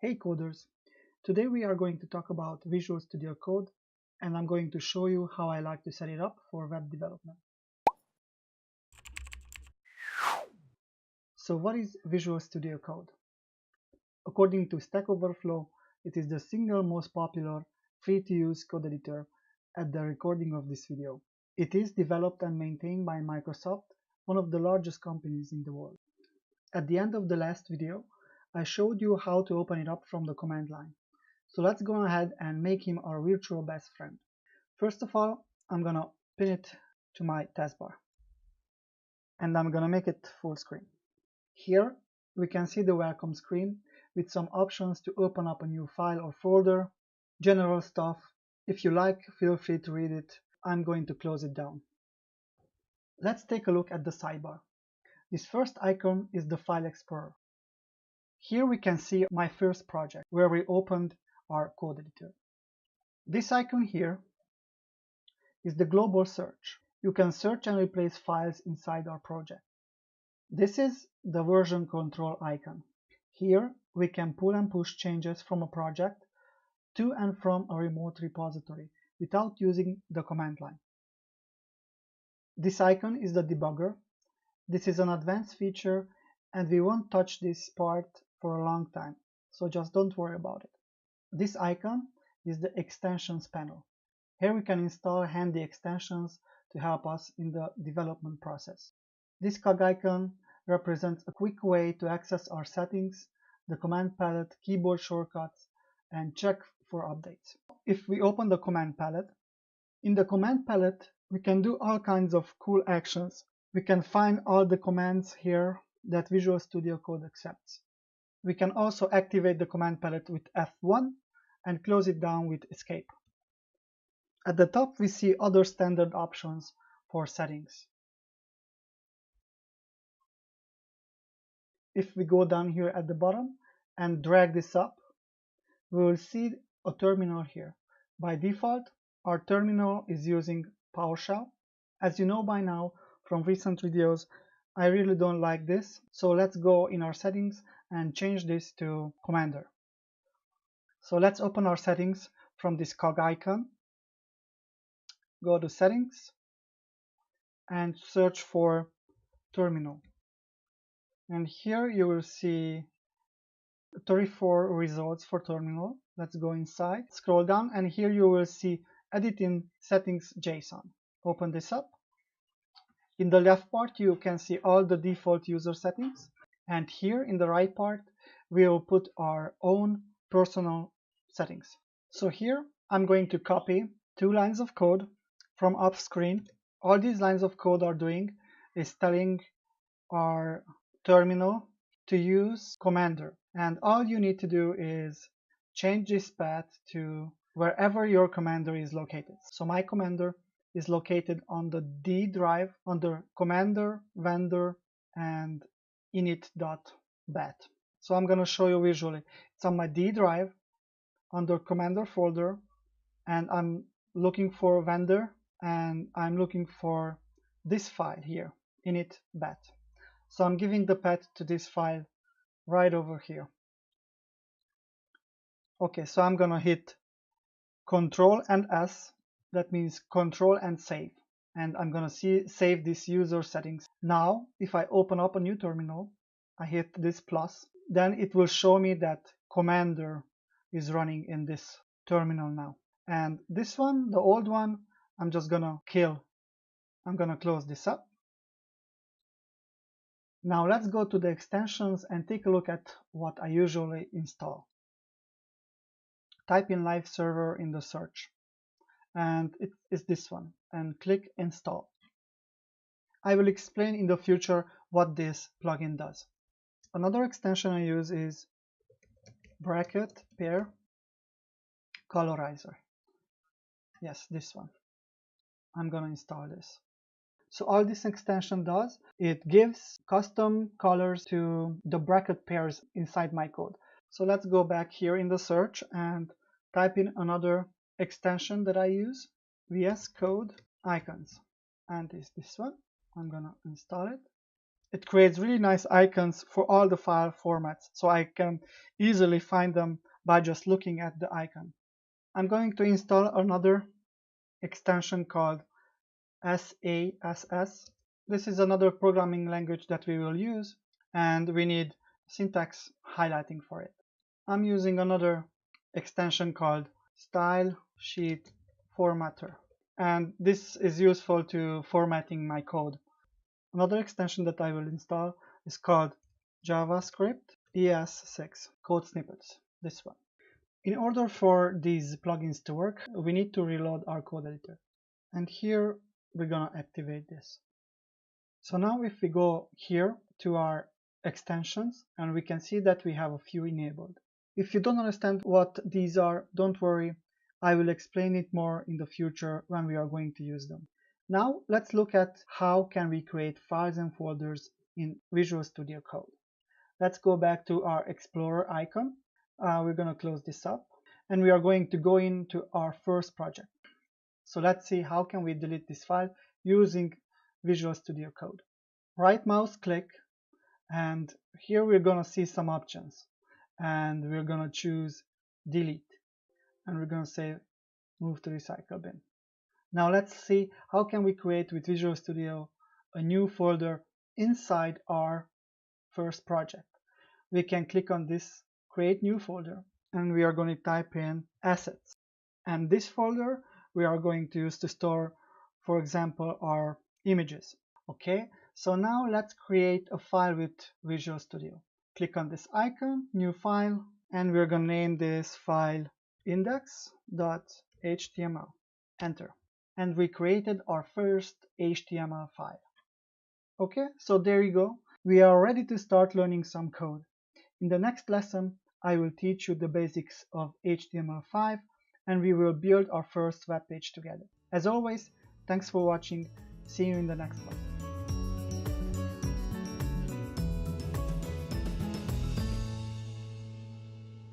Hey coders! Today we are going to talk about Visual Studio Code, and I'm going to show you how I like to set it up for web development. So what is Visual Studio Code? According to Stack Overflow, it is the single most popular free-to-use code editor at the recording of this video. It is developed and maintained by Microsoft, one of the largest companies in the world. At the end of the last video, I showed you how to open it up from the command line. So let's go ahead and make him our virtual best friend. First of all, I'm gonna pin it to my taskbar and I'm gonna make it full screen. Here we can see the welcome screen with some options to open up a new file or folder, general stuff. If you like, feel free to read it. I'm going to close it down. Let's take a look at the sidebar. This first icon is the File Explorer. Here we can see my first project where we opened our code editor. This icon here is the global search. You can search and replace files inside our project. This is the version control icon. Here we can pull and push changes from a project to and from a remote repository without using the command line. This icon is the debugger. This is an advanced feature and we won't touch this part for a long time, so just don't worry about it. This icon is the extensions panel. Here we can install handy extensions to help us in the development process. This cog icon represents a quick way to access our settings, the command palette, keyboard shortcuts, and check for updates. If we open the command palette, in the command palette we can do all kinds of cool actions. We can find all the commands here that Visual Studio Code accepts. We can also activate the command palette with F1 and close it down with Escape. At the top we see other standard options for settings. If we go down here at the bottom and drag this up, we will see a terminal here. By default, our terminal is using PowerShell. As you know by now from recent videos, I really don't like this, so let's go in our settings and change this to Commander. So let's open our settings from this cog icon, go to settings and search for terminal. And here you will see 34 results for terminal. Let's go inside, scroll down, and here you will see edit in settings JSON. Open this up. In the left part you can see all the default user settings, and here in the right part we will put our own personal settings. So here I'm going to copy 2 lines of code from off screen. All these lines of code are doing is telling our terminal to use Commander, and all you need to do is change this path to wherever your Commander is located. So my Commander is located on the D drive under Commander, Vendor, and init.bat. So I'm going to show you visually. It's on my D drive under Commander folder, and I'm looking for Vendor, and I'm looking for this file here, init.bat. So I'm giving the path to this file right over here. Okay, so I'm gonna hit Control and S, that means control and save. And I'm gonna save this user settings. Now, if I open up a new terminal, I hit this plus, then it will show me that Commander is running in this terminal now. And this one, the old one, I'm just gonna kill. I'm gonna close this up. Now let's go to the extensions and take a look at what I usually install. Type in live server in the search, and it is this one, and click install. I will explain in the future what this plugin does. Another extension I use is bracket pair Colorizer. Yes, this one. I'm gonna install this. So all this extension does, it gives custom colors to the bracket pairs inside my code. So let's go back here in the search and type in another extension that I use, VS Code icons, and it's this one. I'm gonna install it. It creates really nice icons for all the file formats, so I can easily find them by just looking at the icon. I'm going to install another extension called SASS. This is another programming language that we will use, and we need syntax highlighting for it. I'm using another extension called Style Sheet Formatter, and this is useful to formatting my code. Another extension that I will install is called JavaScript ES6 Code Snippets, this one. In order for these plugins to work, we need to reload our code editor. And here we're gonna activate this. So now if we go here to our extensions, and we can see that we have a few enabled. If you don't understand what these are, don't worry, I will explain it more in the future when we are going to use them. Now let's look at how can we create files and folders in Visual Studio Code. Let's go back to our Explorer icon. We're going to close this up, and we are going to go into our first project. So let's see how can we delete this file using Visual Studio Code. Right mouse click, and here we're going to see some options, and we're going to choose delete, and we're going to say move to recycle bin. Now let's see how can we create with Visual Studio a new folder inside our first project. We can click on this create new folder, and we are going to type in assets, and this folder we are going to use to store, for example, our images. Okay, so now let's create a file with Visual Studio. Click on this icon, new file, and we're going to name this file index.html. Enter, and we created our first HTML file. Okay, so there you go. We are ready to start learning some code. In the next lesson, I will teach you the basics of HTML5, and we will build our first web page together. As always, thanks for watching. See you in the next one.